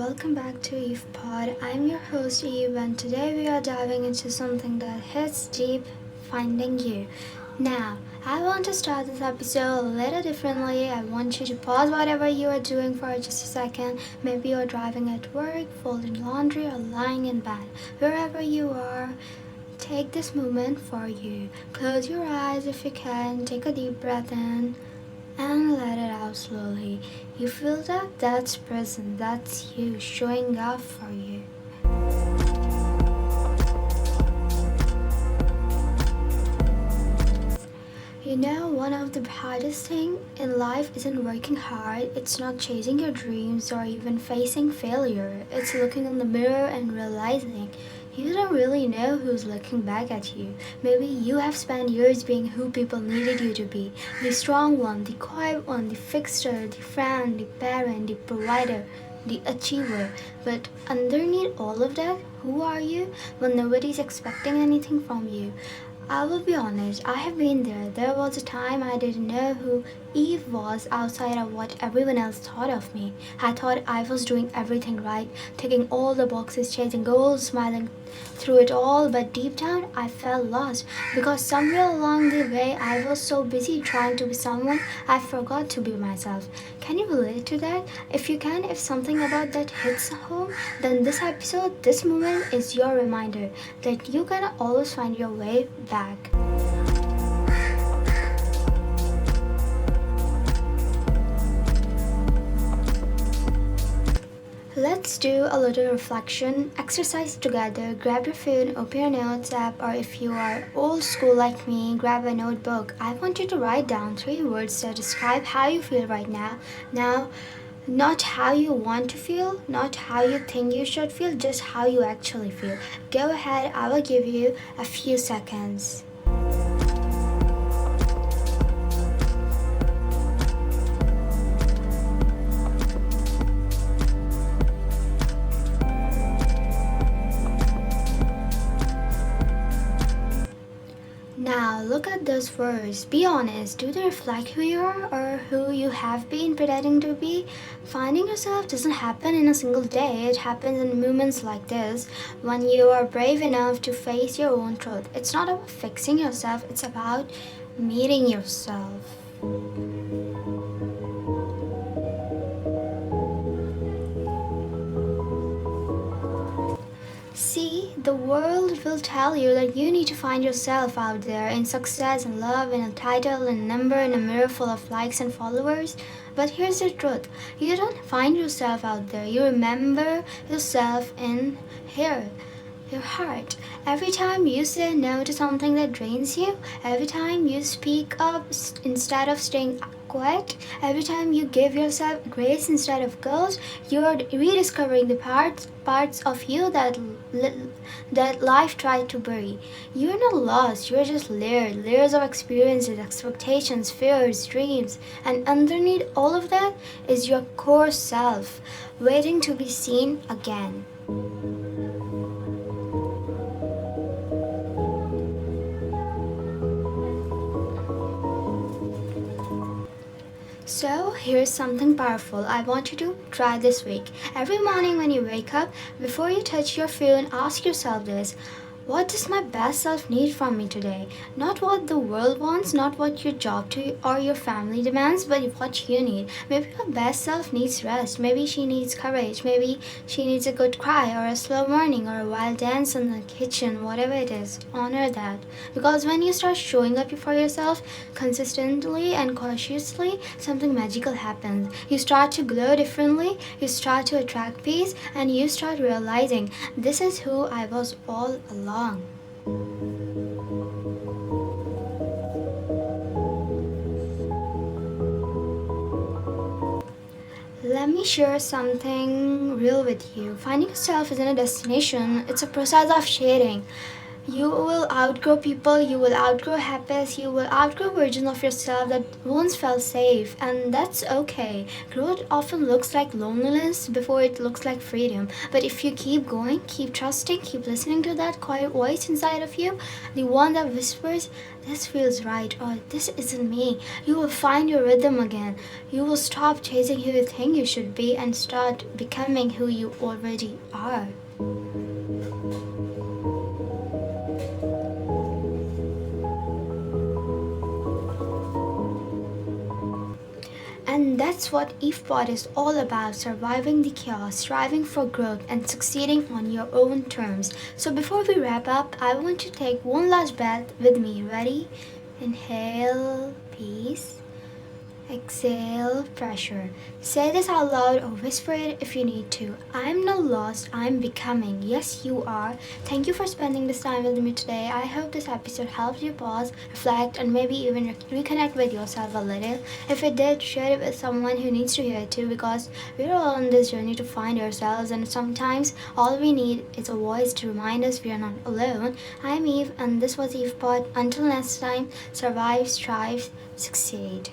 welcome back to Eve Pod. I'm your host Eve, and today we are diving into something that hits deep: finding you. Now, I want to start this episode a little differently. I want you to pause whatever you are doing for just a second. Maybe you're driving at work, folding laundry, or lying in bed. Wherever you are, take this moment for you. Close your eyes if you can, take a deep breath in and let it out slowly. You feel that? That's present. That's you showing up for you. You know, one of the hardest things in life isn't working hard. It's not chasing your dreams or even facing failure. It's looking in the mirror and realizing you don't really know who's looking back at you. Maybe you have spent years being who people needed you to be: the strong one, the quiet one, the fixer, the friend, the parent, the provider, the achiever. But underneath all of that, who are you when nobody's expecting anything from you? I will be honest, I have been there. There was a time I didn't know who Eve was outside of what everyone else thought of me. I thought I was doing everything right, ticking all the boxes, chasing goals, smiling through it all, but deep down I felt lost because somewhere along the way I was so busy trying to be someone I forgot to be myself. Can you relate to that? If you can, if something about that hits home, then this episode, this moment is your reminder that you can always find your way back. Let's do a little reflection exercise together. Grab your phone, open your notes app, or if you are old school like me, grab a notebook. I want you to write down 3 words that describe how you feel right now. Now, not how you want to feel, not how you think you should feel, just how you actually feel. Go ahead, I will give you a few seconds. Now, look at those words. Be honest. Do they reflect who you are or who you have been pretending to be? Finding yourself doesn't happen in a single day. It happens in moments like this when you are brave enough to face your own truth. It's not about fixing yourself, it's about meeting yourself. See, the world will tell you that you need to find yourself out there in success and love, in a title and number, in a mirror full of likes and followers. But here's the truth: you don't find yourself out there, you remember yourself in here. Your heart. Every time you say no to something that drains you, every time you speak up instead of staying quiet, every time you give yourself grace instead of guilt, you are rediscovering the parts of you that life tried to bury. You're not lost. You're just layers of experiences, expectations, fears, dreams, and underneath all of that is your core self, waiting to be seen again. So, here's something powerful I want you to try this week. Every morning when you wake up, before you touch your phone, ask yourself this: what does my best self need from me today? Not what the world wants, not what your job or your family demands, but what you need. Maybe your best self needs rest. Maybe she needs courage. Maybe she needs a good cry or a slow morning or a wild dance in the kitchen, whatever it is. Honor that. Because when you start showing up for yourself consistently and cautiously, something magical happens. You start to glow differently, you start to attract peace, and you start realizing this is who I was all along. Let me share something real with you. Finding yourself isn't a destination, it's a process of shading. You will outgrow people, you will outgrow habits, you will outgrow version of yourself that once felt safe, and that's okay. Growth often looks like loneliness before it looks like freedom. But if you keep going, keep trusting, keep listening to that quiet voice inside of you, the one that whispers, this feels right, or this isn't me, you will find your rhythm again. You will stop chasing who you think you should be and start becoming who you already are. And that's what EvePod is all about, surviving the chaos, striving for growth, and succeeding on your own terms. So before we wrap up, I want to take one last breath with me. Ready? Inhale, peace. Exhale, pressure. Say this out loud or whisper it if you need to. I'm not lost, I'm becoming. Yes, you are. Thank you for spending this time with me today. I hope this episode helped you pause, reflect, and maybe even reconnect with yourself a little. If it did, share it with someone who needs to hear it too, because we're all on this journey to find ourselves, and sometimes all we need is a voice to remind us we are not alone. I'm Eve, and this was EvePod. Until next time, survive, strive, succeed.